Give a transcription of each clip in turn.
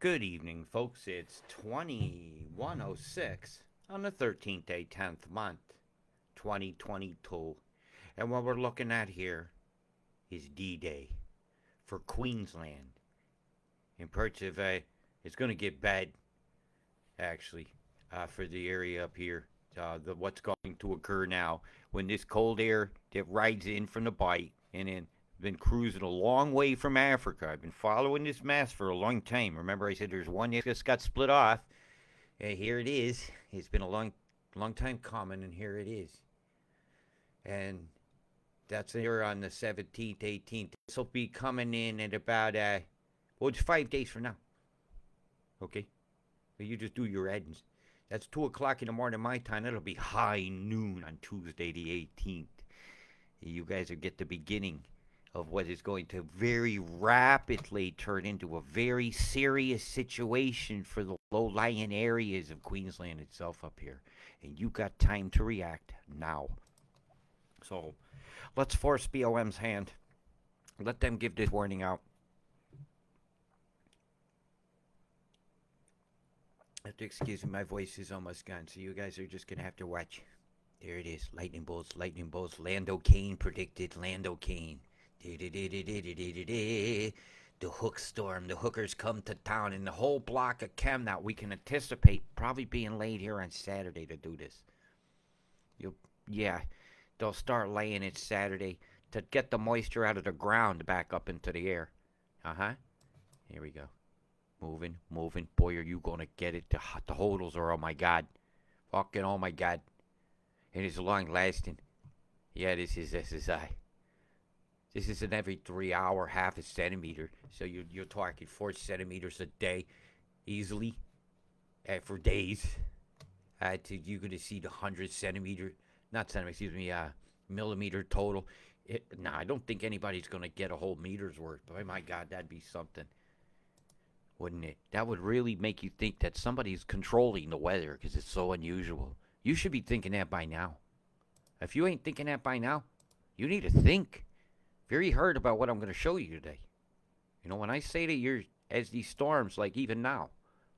Good evening, folks. It's 2106 on the 13th day, 10th month, 2022. And what we're looking at here is D-Day for Queensland. In parts of, it's going to get bad, actually, for the area up here. What's going to occur now when this cold air that rides in from the bight and then been cruising a long way from Africa. I've been following this mass for a long time. Remember, I said there's one that just got split off. And here it is. It's been a long time coming, and here it is. And that's here on the 17th, 18th. This will be coming in at about, well, it's 5 days from now. Okay? So you just do your ends. That's 2 o'clock in the morning my time. That'll be high noon on Tuesday, the 18th. You guys will get the beginning of what is going to very rapidly turn into a very serious situation for the low-lying areas of Queensland itself up here. And you got time to react now. So let's force BOM's hand. Let them give this warning out. Excuse me, my voice is almost gone, so you guys are just going to have to watch. There it is. Lightning bolts, lightning bolts. Lando Kane predicted. Lando Kane. The hook storm, the hookers come to town, and the whole block of chem that we can anticipate probably being laid here on Saturday to do this. They'll start laying it Saturday to get the moisture out of the ground back up into the air. Here we go. Moving. Boy, are you going to get it. The hodls are, oh my God. Fucking, oh my God. It is long lasting. Yeah, this is SSI. This is an every 3 hour, half a centimeter. So you're talking 4 centimeters a day, easily, for days. You're going to see the 100 centimeter, not centimeter, excuse me, millimeter total. I don't think anybody's going to get a whole meter's worth. But my God, that'd be something, wouldn't it? That would really make you think that somebody's controlling the weather because it's so unusual. You should be thinking that by now. If you ain't thinking that by now, you need to think very hard about what I'm going to show you today. You know, when I say that you're, as these storms, like even now,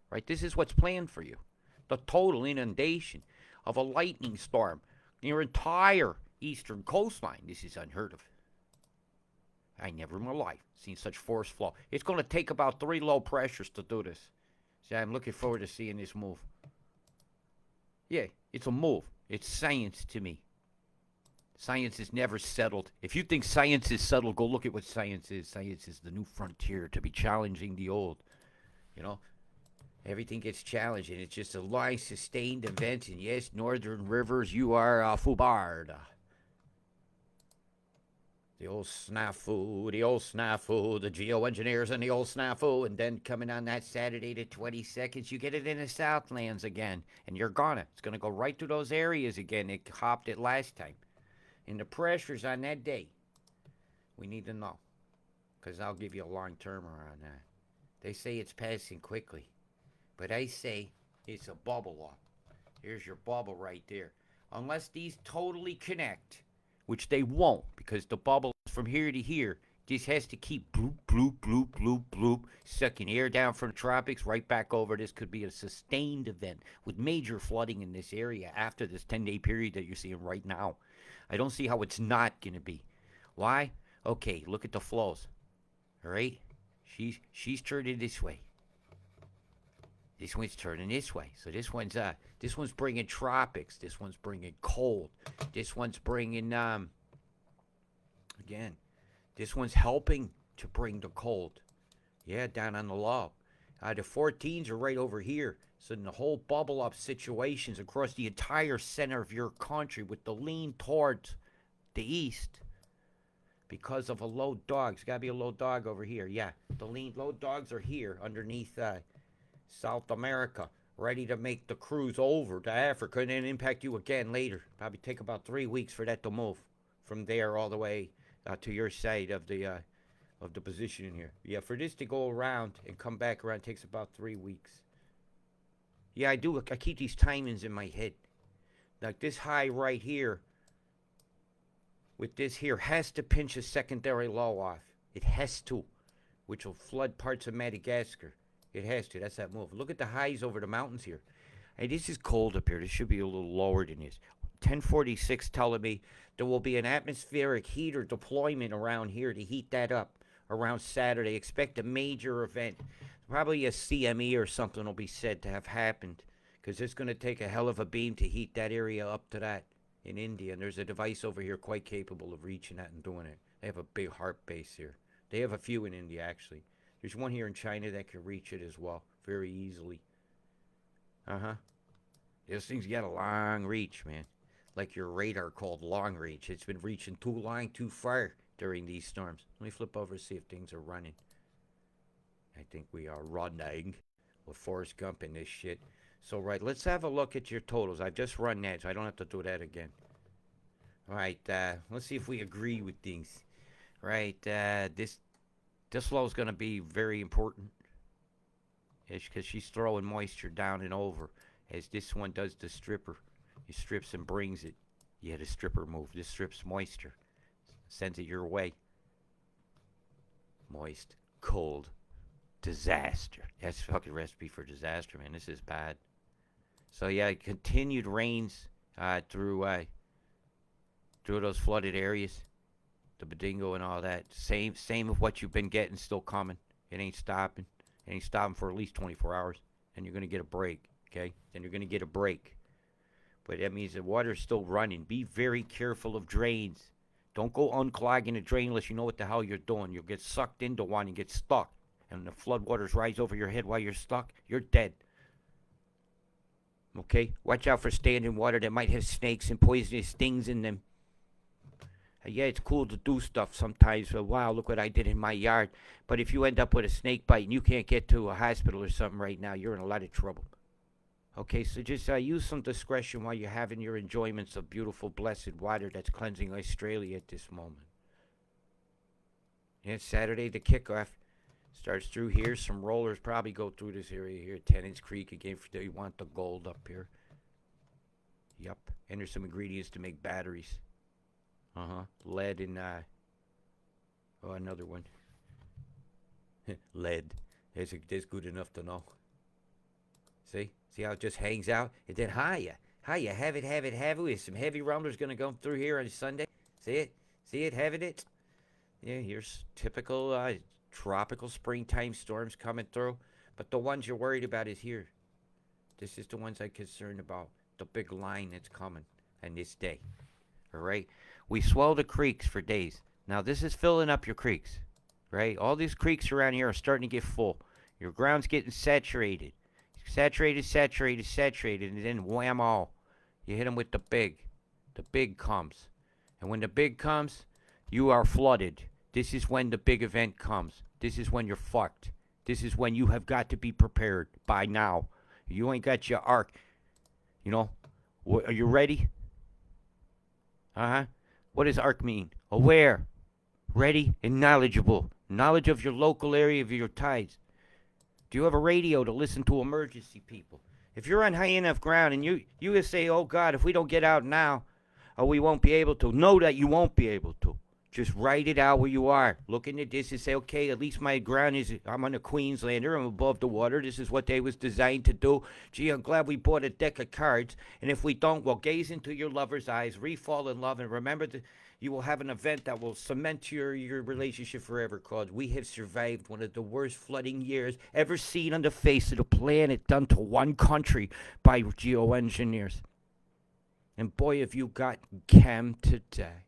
right, this is what's planned for you. The total inundation of a lightning storm in your entire eastern coastline. This is unheard of. I never in my life seen such force flow. It's going to take about 3 low pressures to do this. So I'm looking forward to seeing this move. Yeah, it's a move. It's science to me. Science is never settled. If you think science is settled, go look at what science is. Science is the new frontier to be challenging the old. You know, everything gets challenged, and it's just a line sustained event. And yes, northern rivers, you are fubard. The old snafu, the geoengineers and the old snafu. And then coming on that Saturday the 22nd, you get it in the Southlands again. And you're gonna. It's going to go right through those areas again. It hopped it last time. And the pressures on that day, we need to know. Because I'll give you a long termer on that. They say it's passing quickly. But I say it's a bubble up. Here's your bubble right there. Unless these totally connect, which they won't, because the bubble is from here to here. This has to keep bloop, bloop, bloop, bloop, bloop, sucking air down from the tropics right back over. This could be a sustained event with major flooding in this area after this 10-day period that you're seeing right now. I don't see how it's not going to be. Why? Okay, look at the flows. All right? She's turning this way. This one's turning this way. So this one's bringing tropics. This one's bringing cold. This one's bringing again. This one's helping to bring the cold. Yeah, down on the low. The 14s are right over here. So in the whole bubble up situations across the entire center of your country with the lean towards the east because of a low dog. There's got to be a low dog over here. Yeah, the low dogs are here underneath South America, ready to make the cruise over to Africa and then impact you again later. Probably take about 3 weeks for that to move from there all the way to your side of the position in here. Yeah, for this to go around and come back around takes about 3 weeks. Yeah, I do. I keep these timings in my head. Like this high right here with this here has to pinch a secondary low off. It has to, which will flood parts of Madagascar It has to. That's that move. Look at the highs over the mountains here. Hey, this is cold up here. This should be a little lower than this. 1046 telling me there will be an atmospheric heater deployment around here to heat that up around Saturday. Expect a major event. Probably a CME or something will be said to have happened because it's going to take a hell of a beam to heat that area up to that in India. And there's a device over here quite capable of reaching that and doing it. They have a big HARP base here. They have a few in India, actually. There's one here in China that can reach it as well very easily. Uh-huh. Those things got a long reach, man. Like your radar called long reach. It's been reaching too long, too far during these storms. Let me flip over and see if things are running. I think we are running with Forrest Gump in this shit. So, right, let's have a look at your totals. I've just run that, so I don't have to do that again. All right, let's see if we agree with things. Right, this low is going to be very important because she's throwing moisture down and over as this one does the stripper. He strips and brings it. Yeah, the stripper move. This strips moisture. Sends it your way. Moist, cold, disaster. That's fucking recipe for disaster, man. This is bad. So yeah, continued rains through those flooded areas, the Badingo and all that. Same of what you've been getting, still coming. It ain't stopping. It ain't stopping for at least 24 hours. And you're gonna get a break, okay? Then you're gonna get a break. But that means the water's still running. Be very careful of drains. Don't go unclogging a drain unless you know what the hell you're doing. You'll get sucked into one and get stuck. And the floodwaters rise over your head while you're stuck. You're dead. Okay? Watch out for standing water that might have snakes and poisonous things in them. Yeah, it's cool to do stuff sometimes. Wow, look what I did in my yard. But if you end up with a snake bite and you can't get to a hospital or something right now, you're in a lot of trouble. Okay, so just use some discretion while you're having your enjoyments of beautiful, blessed water that's cleansing Australia at this moment. Yeah, Saturday, the kickoff starts through here. Some rollers probably go through this area here. Tennant's Creek again. If you want the gold up here. Yep. And there's some ingredients to make batteries. Lead and, another one. Lead. That's good enough to know. See? See how it just hangs out? And then higher. Have it. With some heavy rumblers going to go through here on Sunday. See it, having it. Yeah, here's typical tropical springtime storms coming through. But the ones you're worried about is here. This is the ones I'm concerned about. The big line that's coming on this day. All right? We swell the creeks for days. Now, this is filling up your creeks. Right? All these creeks around here are starting to get full. Your ground's getting saturated. Saturated, and then whammo, you hit them with the big. The big comes. And when the big comes, you are flooded. This is when the big event comes. This is when you're fucked. This is when you have got to be prepared by now. You ain't got your arc. You know, are you ready? What does arc mean? Aware, ready, and knowledgeable. Knowledge of your local area, of your tides. Do you have a radio to listen to emergency people? If you're on high enough ground and you just say, oh God, if we don't get out now, we won't be able to. Know that you won't be able to. Just write it out where you are. Look into this and say, okay, at least my ground is, I'm on a Queenslander. I'm above the water. This is what they was designed to do. Gee, I'm glad we bought a deck of cards. And if we don't, well, gaze into your lover's eyes, re-fall in love, and remember that you will have an event that will cement your relationship forever, called we have survived one of the worst flooding years ever seen on the face of the planet, done to one country by geoengineers. And boy, have you got chem today.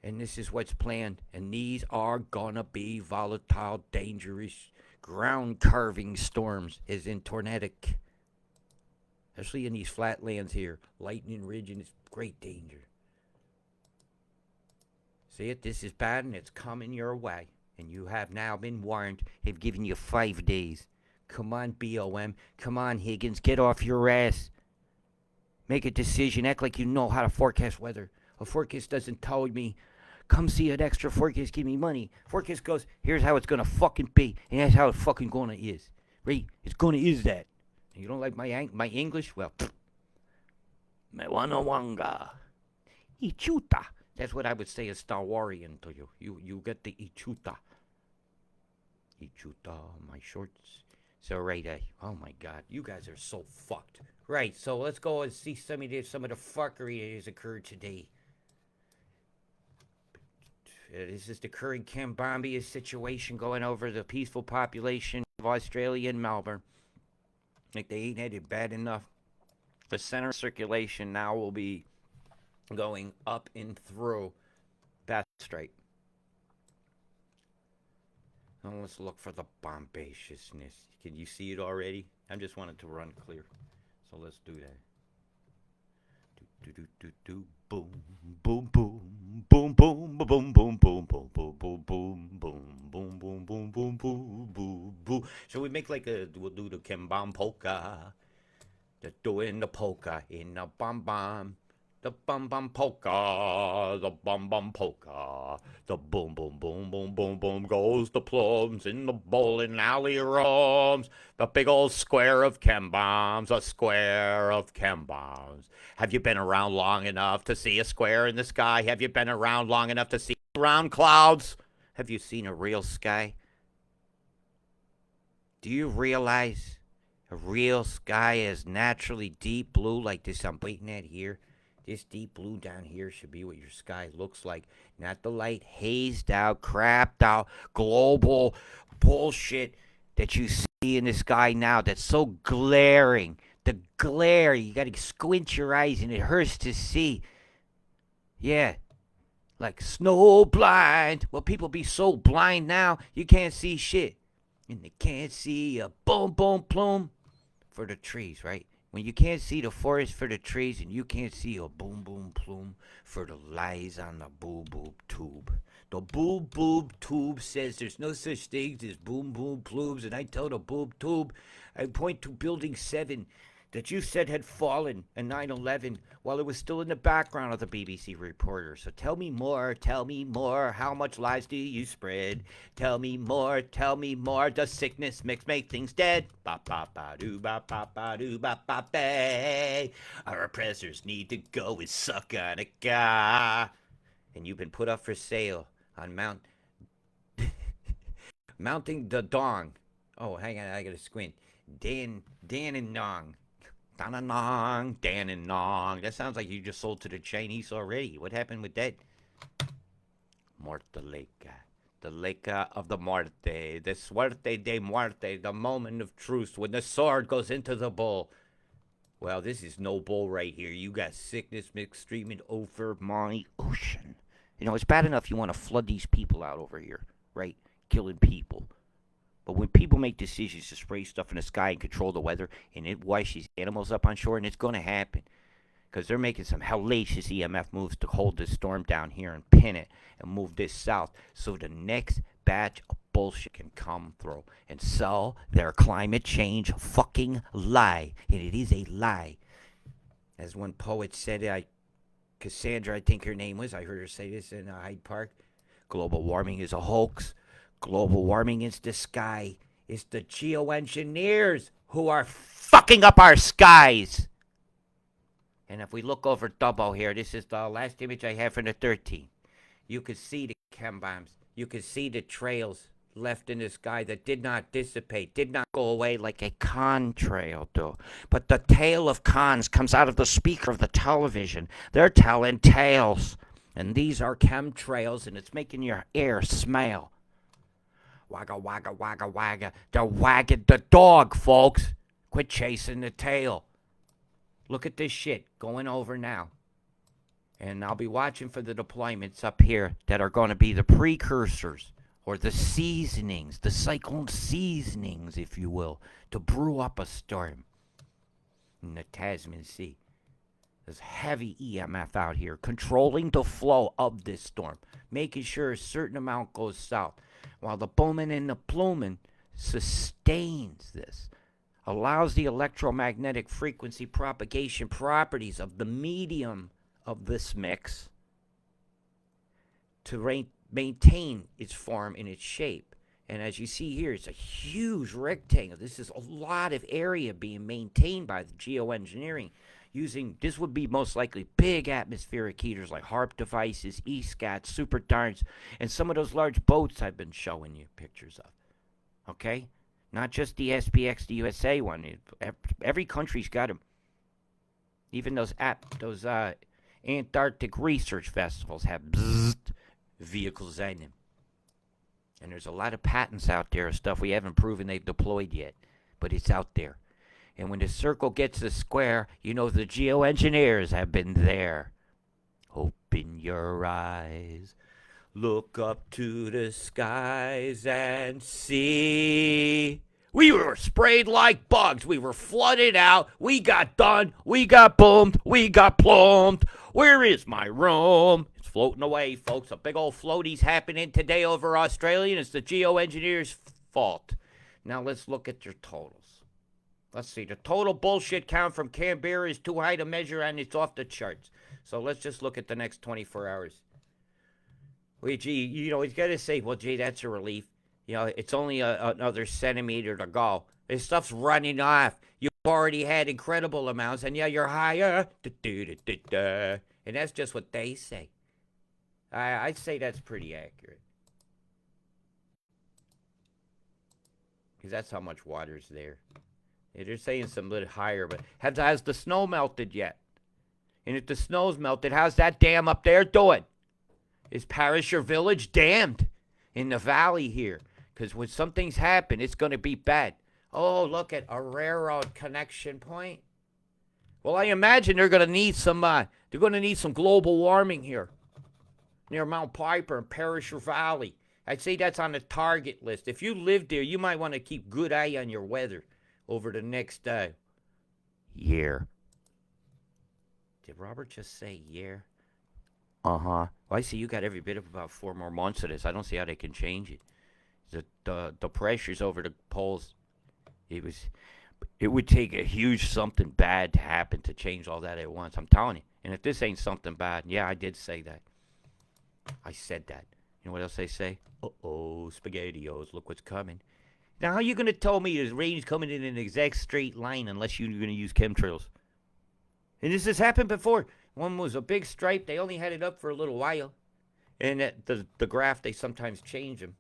And this is what's planned. And these are gonna be volatile, dangerous, ground-carving storms, as in tornadic. Especially in these flatlands here. Lightning ridge and it's great danger. See it? This is bad and it's coming your way. And you have now been warned. They've given you 5 days. Come on, BOM. Come on, Higgins. Get off your ass. Make a decision. Act like you know how to forecast weather. A forecast doesn't tell me, come see an extra forecast, give me money. Forecast goes, here's how it's going to fucking be. And that's how it fucking going to is. Right? It's going to is that. And you don't like my English? Well, me wanawanga. Ichuta. That's what I would say as Star Warian to you. You get the Ichuta. Ichuta, my shorts. So, right, oh my God, you guys are so fucked. Right, so let's go and see some of the fuckery that has occurred today. This is the current Cambodia situation going over the peaceful population of Australia and Melbourne. Like they ain't had it bad enough. The center circulation now will be going up and through Bass Strait. Now let's look for the bombastiousness. Can you see it already? I just wanted to run clear. So let's do that. Do do do do boom boom boom boom boom boom boom boom boom boom boom boom boom boom boom boom boom boom boom. So we make like we'll do the Kembam polka. They're doing the polka in the bum bum. The bum bum polka, the bum bum polka, the boom boom boom boom boom boom goes the plums in the bowling alley rooms. The big old square of chem bombs, a square of chem bombs. Have you been around long enough to see a square in the sky? Have you been around long enough to see round clouds? Have you seen a real sky? Do you realize a real sky is naturally deep blue like this I'm waiting at here? This deep blue down here should be what your sky looks like. Not the light hazed out, crapped out, global bullshit that you see in the sky now that's so glaring. The glare, you gotta squint your eyes and it hurts to see. Yeah, like snow blind. Well, people be so blind now, you can't see shit. And they can't see a boom, boom, plume for the trees, right? When you can't see the forest for the trees and you can't see a boom boom plume for the lies on the boob boob tube. The boob boob tube says there's no such things as boom boom plumes, and I tell the boob tube, I point to building 7 that you said had fallen in 9/11 while it was still in the background of the BBC reporter. So tell me more, how much lies do you spread? Tell me more, does sickness make things dead? Ba ba ba doo ba ba ba doo ba ba ba. Our oppressors need to go and suck on a guy. And you've been put up for sale on mounting the dong. Oh, hang on, I gotta squint. Dan and Nong. Dan and Nong. That sounds like you just sold to the Chinese already. What happened with that? Mortaleca. The Leica of the Muerte. The Suerte de Muerte. The moment of truth when the sword goes into the bull. Well, this is no bull right here. You got sickness mixed streaming over my ocean. You know, it's bad enough you want to flood these people out over here, right? Killing people. But when people make decisions to spray stuff in the sky and control the weather, and it washes animals up on shore, and it's going to happen, because they're making some hellacious EMF moves to hold this storm down here and pin it and move this south so the next batch of bullshit can come through and sell their climate change fucking lie. And it is a lie. As one poet said, Cassandra, I think her name was, I heard her say this in Hyde Park, global warming is a hoax. Global warming is the sky. It's the geoengineers who are fucking up our skies. And if we look over Dubbo here, this is the last image I have from the 13th. You could see the chem bombs. You could see the trails left in the sky that did not dissipate, did not go away like a contrail do. But the tale of cons comes out of the speaker of the television. They're telling tales. And these are chemtrails, and it's making your air smell. Wagga, wagga, wagga, wagga. They're wagging the dog, folks. Quit chasing the tail. Look at this shit going over now. And I'll be watching for the deployments up here that are going to be the precursors or the seasonings, the cyclone seasonings, if you will, to brew up a storm in the Tasman Sea. There's heavy EMF out here controlling the flow of this storm, making sure a certain amount goes south, while the booming and the pluming sustains this, allows the electromagnetic frequency propagation properties of the medium of this mix to maintain its form and its shape. And as you see here, it's a huge rectangle. This is a lot of area being maintained by the geoengineering using, this would be most likely big atmospheric heaters like HARP devices, ESCATs, super darts, and some of those large boats I've been showing you pictures of. Okay? Not just the SPX, the USA one. Every country's got them. Even those Antarctic research festivals have vehicles in them. And there's a lot of patents out there of stuff we haven't proven they've deployed yet, but it's out there. And when the circle gets the square, you know the geoengineers have been there. Open your eyes, look up to the skies and see. We were sprayed like bugs. We were flooded out. We got done. We got boomed. We got plumbed. Where is my room? It's floating away, folks. A big old floaty's happening today over Australia, and it's the geoengineers' fault. Now let's look at your totals. Let's see. The total bullshit count from Canberra is too high to measure, and it's off the charts. So let's just look at the next 24 hours. Well, gee, you know, he's got to say, well, gee, that's a relief. You know, it's only another centimeter to go. This stuff's running off. You've already had incredible amounts, and yeah, you're higher. And that's just what they say. I'd say that's pretty accurate. Because that's how much water's there. Yeah, they're saying some little higher, but has the snow melted yet? And if the snow's melted, how's that dam up there doing? Is Parish or Village dammed in the valley here? Because when something's happened, it's going to be bad. Oh, look at a railroad connection point. Well, I imagine they're going to need some. They're going to need some global warming here near Mount Piper and Perisher Valley. I'd say that's on the target list. If you live there, you might want to keep good eye on your weather over the next year. Did Robert just say year? Uh-huh. Well, I see you got every bit of about 4 more months of this. I don't see how they can change it. The pressures over the poles, it would take a huge something bad to happen to change all that at once. I'm telling you. And if this ain't something bad, yeah, I did say that. I said that. You know what else they say? Uh-oh, SpaghettiOs, look what's coming. Now, how are you going to tell me the rain's coming in an exact straight line unless you're going to use chemtrails? And this has happened before. One was a big stripe. They only had it up for a little while. And the graph, they sometimes change them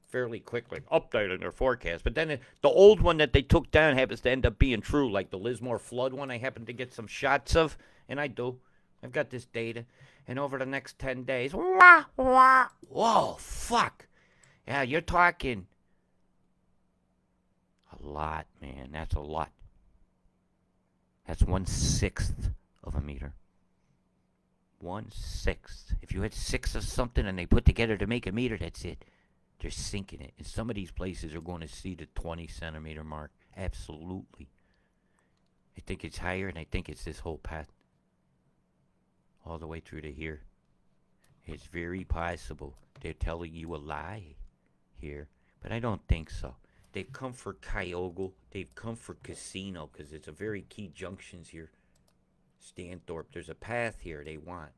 fairly quickly, updating their forecast. But then the old one that they took down happens to end up being true, like the Lismore flood one I happen to get some shots of. And I do. I've got this data. And over the next 10 days, whoa, fuck. Yeah, you're talking a lot, man. That's a lot. That's 1/6 of a meter. 1/6. If you had 6 of something and they put together to make a meter, that's it. They're sinking it. And some of these places are going to see the 20 centimeter mark. Absolutely. I think it's higher, and I think it's this whole path. All the way through to here. It's very possible they're telling you a lie here. But I don't think so. They've come for Kyogle. They've come for Casino, because it's a very key junctions here. Stanthorpe. There's a path here they want.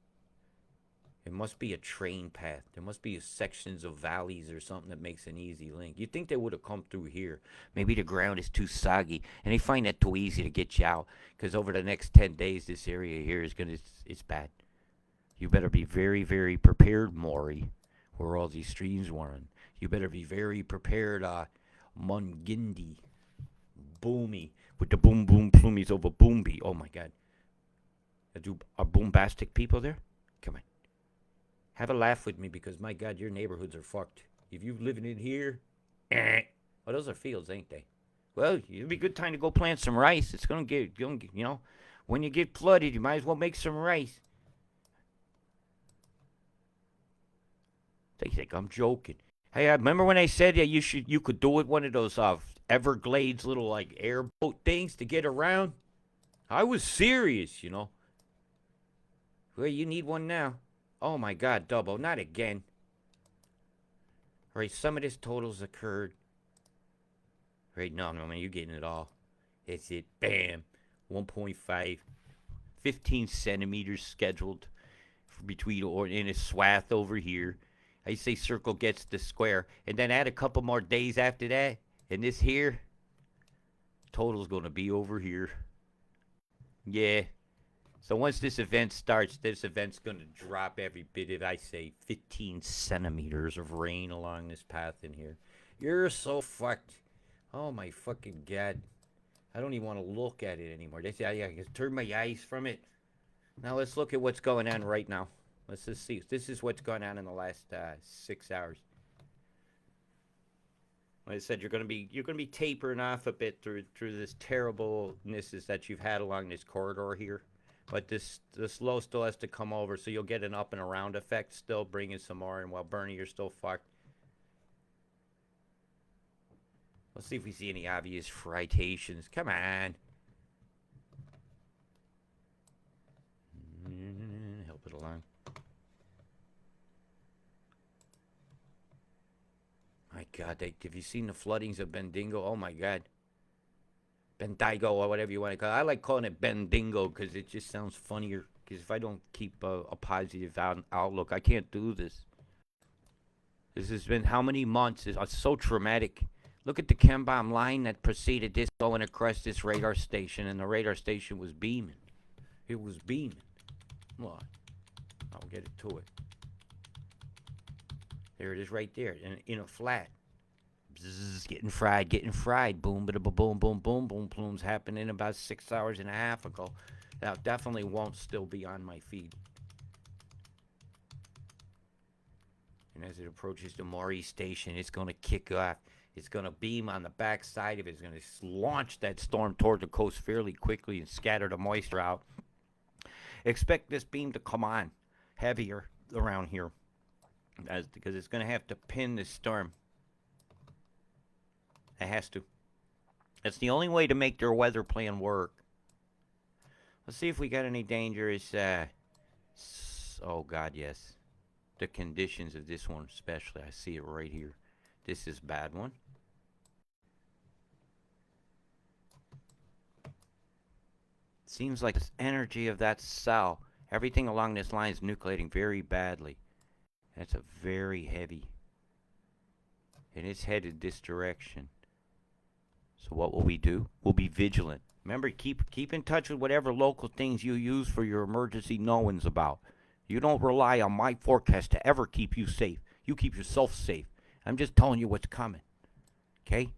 It must be a train path. There must be sections of valleys or something that makes an easy link. You'd think they would have come through here. Maybe the ground is too soggy, and they find that too easy to get you out, because over the next 10 days, this area here is it's bad. You better be very, very prepared, Maury, where all these streams run. You better be very prepared, Mungindi, Boomy, with the boom boom plumies over Boomby. Oh my God. Are boombastic people there? Come on. Have a laugh with me, because my God, your neighborhoods are fucked. If you're living in here, oh, those are fields, ain't they? Well, it'd be a good time to go plant some rice. It's gonna get, you know, when you get flooded, you might as well make some rice. They think I'm joking. Hey, I remember when I said that you could do it one of those Everglades little like airboat things to get around? I was serious, you know. Well, you need one now. Oh my God, Dubbo, not again. Right, some of this totals occurred. Right, no, man, you're getting it all. That's it, bam. 1.5, 15 centimeters scheduled between in a swath over here. I say circle gets the square, and then add a couple more days after that, and this here, total's going to be over here. Yeah. So once this event starts, this event's going to drop every bit of, I say, 15 centimeters of rain along this path in here. You're so fucked. Oh my fucking god. I don't even want to look at it anymore. They say I can turn my eyes from it. Now let's look at what's going on right now. Let's just see. This is what's going on in the last 6 hours. Like I said, you're gonna be tapering off a bit through this terribleness that you've had along this corridor here. But this low still has to come over, so you'll get an up and around effect, still bringing some more. And while Bernie, you're still fucked. Let's see if we see any obvious fritations. Come on. Help it along. My God, have you seen the floodings of Bendigo? Oh my God. Bendigo or whatever you want to call it. I like calling it Bendigo because it just sounds funnier. Because if I don't keep a positive outlook, I can't do this. This has been how many months? It's so traumatic. Look at the chem bomb line that preceded this going across this radar station, and the radar station was beaming. It was beaming. What? I'll get it to it. There it is right there in a flat. Bzzz, getting fried. Boom, bada, boom, boom, boom, boom, plumes happening about 6 hours and a half ago. That definitely won't still be on my feed. And as it approaches the Maury station, it's going to kick off. It's going to beam on the back side of it. It's going to launch that storm toward the coast fairly quickly and scatter the moisture out. Expect this beam to come on heavier around here because it's going to have to pin this storm. It has to. That's the only way to make their weather plan work. Let's see if we got any dangerous. Oh, God, yes. The conditions of this one, especially. I see it right here. This is a bad one. Seems like the energy of that cell, everything along this line is nucleating very badly. That's a very heavy. And it's headed this direction. So what will we do? We'll be vigilant. Remember, keep in touch with whatever local things you use for your emergency knowings about. You don't rely on my forecast to ever keep you safe. You keep yourself safe. I'm just telling you what's coming. Okay?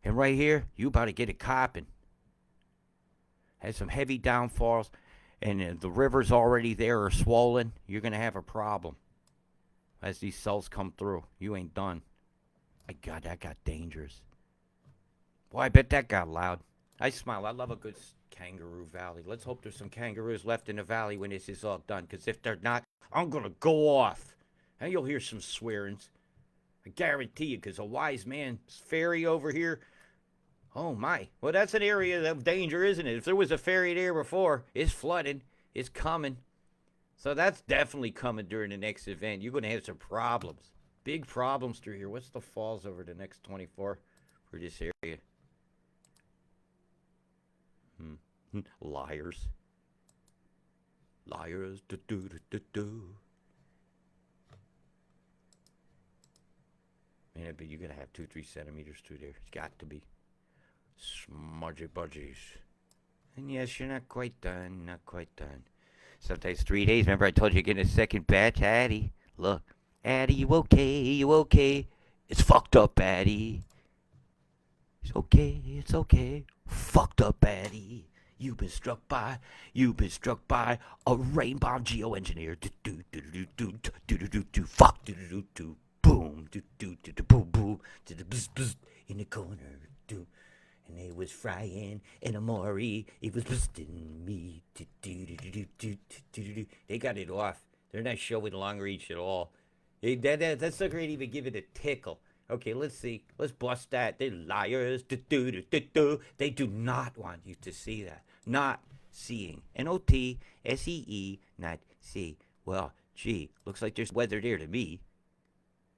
And right here, you about to get it copping. Has some heavy downfalls, and the rivers already there are swollen. You're going to have a problem as these cells come through. You ain't done. My God, that got dangerous. Boy, I bet that got loud. I smile. I love a good kangaroo valley. Let's hope there's some kangaroos left in the valley when this is all done, because if they're not, I'm going to go off. And you'll hear some swearings. I guarantee you, because a wise man's ferry over here. Oh, my. Well, that's an area of danger, isn't it? If there was a ferry there before, it's flooding. It's coming. So that's definitely coming during the next event. You're going to have some problems. Big problems through here. What's the falls over the next 24 for this area? Liars. Liars. Do, do, do, do, do. Man, but you're going to have 2-3 centimeters through there. It's got to be. Smudgy budgies. And yes, you're not quite done. Not quite done. Sometimes 3 days. Remember I told you getting a second batch? Addie. Look. Addie, you okay? You okay? It's fucked up, Addie. It's okay. It's okay. Fucked up, Addie. You've been struck by a rain bomb geoengineer. Fuck. Boom. Boom. Boom. In the corner. And they was frying in a Maury. It was busting me. They got it off. They're not showing long reach at all. That sucker ain't even give it a tickle. Okay, let's see. Let's bust that. They're liars. They do not want you to see that. Not seeing. NOTSEE, not see. Well, gee, looks like there's weather there to me.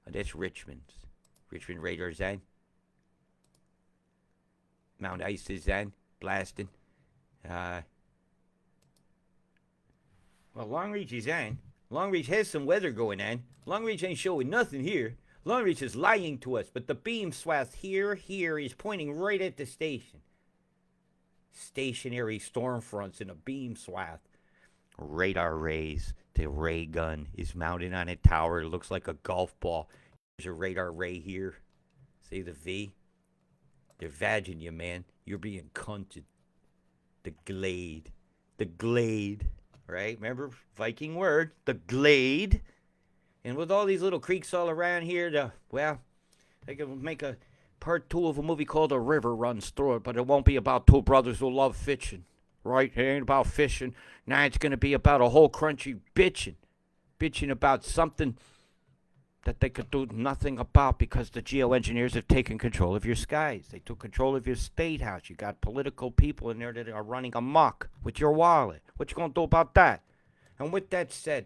Oh, that's Richmond's. Richmond radar's on. Mount Ice is on. Blasting. Well, Longreach is on. Longreach has some weather going on. Longreach ain't showing nothing here. Longreach is lying to us, but the beam swath here is pointing right at the station. Stationary storm fronts in a beam swath. Radar rays. The ray gun is mounted on a tower. It looks like a golf ball. There's a radar ray here. See the V? They're vagging you, man. You're being cunted. The glade. The glade. Right? Remember? Viking word. The glade. And with all these little creeks all around here, they can make a part 2 of a movie called A River Runs Through It, but it won't be about two brothers who love fishing. Right? It ain't about fishing. Now it's going to be about a whole country bitching. Bitching about something that they could do nothing about because the geoengineers have taken control of your skies. They took control of your state house. You got political people in there that are running amok with your wallet. What you going to do about that? And with that said,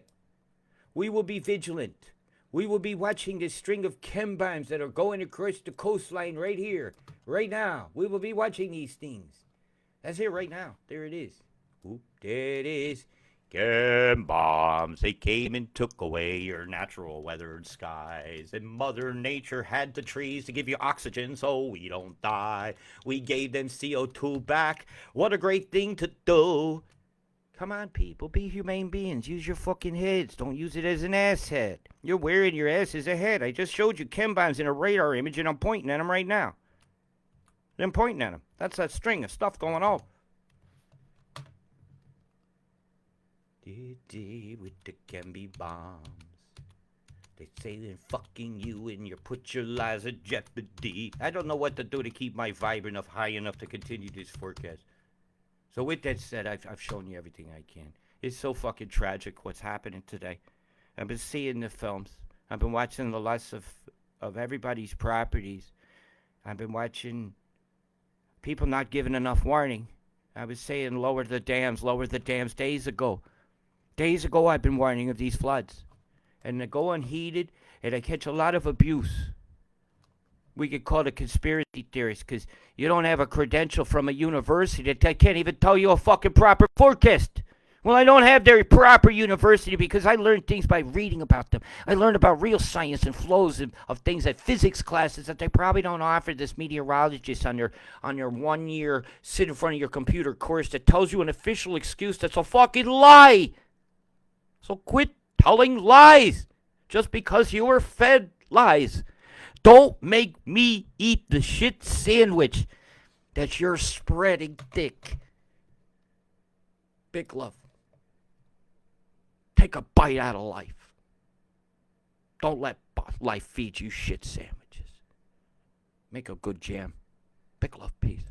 we will be vigilant. We will be watching this string of chem bombs that are going across the coastline right here, right now. We will be watching these things. That's it right now. There it is. Oop, there it is. Chem bombs, they came and took away your natural weathered skies. And Mother Nature had the trees to give you oxygen so we don't die. We gave them CO2 back. What a great thing to do. Come on, people, be humane beings. Use your fucking heads. Don't use it as an ass head. You're wearing your ass as a head. I just showed you chem bombs in a radar image, and I'm pointing at them right now. I'm pointing at them. That's that string of stuff going on. With the chemby bombs. They say they're fucking you and you put your lives at jeopardy. I don't know what to do to keep my vibe enough high enough to continue this forecast. So with that said, I've shown you everything I can. It's so fucking tragic what's happening today. I've been seeing the films. I've been watching the loss of everybody's properties. I've been watching people not giving enough warning. I was saying lower the dams days ago. Days ago I've been warning of these floods. And they go unheeded and they catch a lot of abuse. We get called a conspiracy theorist because you don't have a credential from a university that can't even tell you a fucking proper forecast. Well, I don't have their proper university because I learned things by reading about them. I learned about real science and flows of things at physics classes that they probably don't offer this meteorologist on your 1 year sit in front of your computer course that tells you an official excuse that's a fucking lie. So quit telling lies just because you were fed lies. Don't make me eat the shit sandwich that you're spreading thick. Big love. Take a bite out of life. Don't let life feed you shit sandwiches. Make a good jam. Big love, peace.